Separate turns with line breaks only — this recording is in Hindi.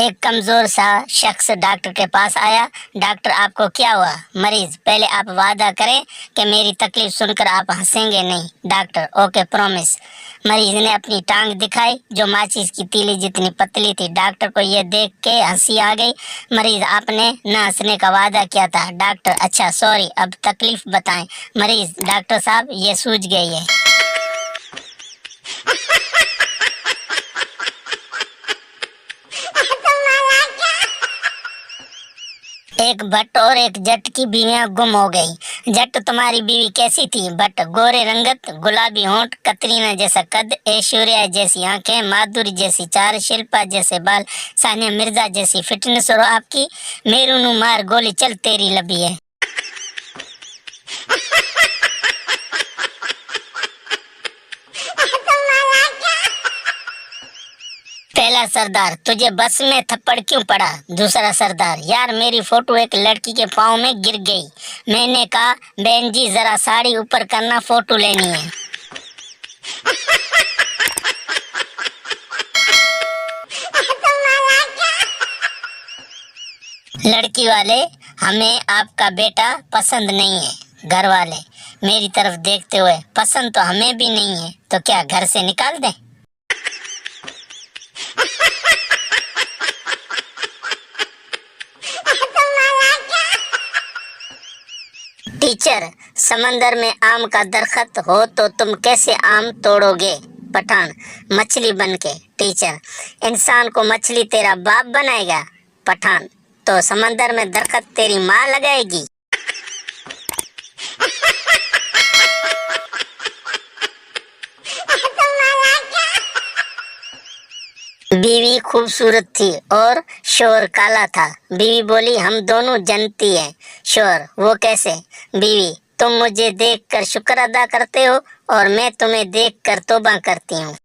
एक कमजोर सा शख्स डॉक्टर के पास आया। डॉक्टर, आपको क्या हुआ? मरीज, पहले आप वादा करें कि मेरी तकलीफ सुनकर आप हंसेंगे नहीं। Doctor, okay, promise. मरीज ने अपनी टांग दिखाई जो माचिस की तीली जितनी पतली थी। डॉक्टर को यह देख के हंसी आ गई। मरीज, आपने न हंसने का वादा किया था। डॉक्टर, अच्छा सॉरी, अब तकलीफ बताएं। मरीज, डॉक्टर साहब ये सूझ गई है। एक भट्ट और एक जट की बीवियां गुम हो गई। जट, तुम्हारी बीवी कैसी थी? भट्ट, गोरे रंगत, गुलाबी होंठ, कतरीना जैसा कद, ऐश्वर्या जैसी आंखें, माधुरी जैसी चाल, शिल्पा जैसे बाल, सानिया मिर्जा जैसी फिटनेस और आपकी? मेरू नु मार गोली चल तेरी लबी है। पहला सरदार, तुझे बस में थप्पड़ क्यों पड़ा? दूसरा सरदार, यार मेरी फोटो एक लड़की के पाँव में गिर गई। मैंने कहा, बहन जी जरा साड़ी ऊपर करना, फोटो लेनी है। लड़की वाले, हमें आपका बेटा पसंद नहीं है। घर वाले मेरी तरफ देखते हुए, पसंद तो हमें भी नहीं है, तो क्या घर से निकाल दें? टीचर, समंदर में आम का दरख्त हो तो तुम कैसे आम तोड़ोगे? पठान, मछली बन के। टीचर, इंसान को मछली तेरा बाप बनाएगा? पठान, तो समंदर में दरख्त तेरी माँ लगाएगी? बीवी खूबसूरत थी और शोर काला था। बीवी बोली, हम दोनों जनती हैं। शोर, वो कैसे? बीवी, तुम मुझे देखकर शुक्र अदा करते हो और मैं तुम्हें देखकर तौबा करती हूँ।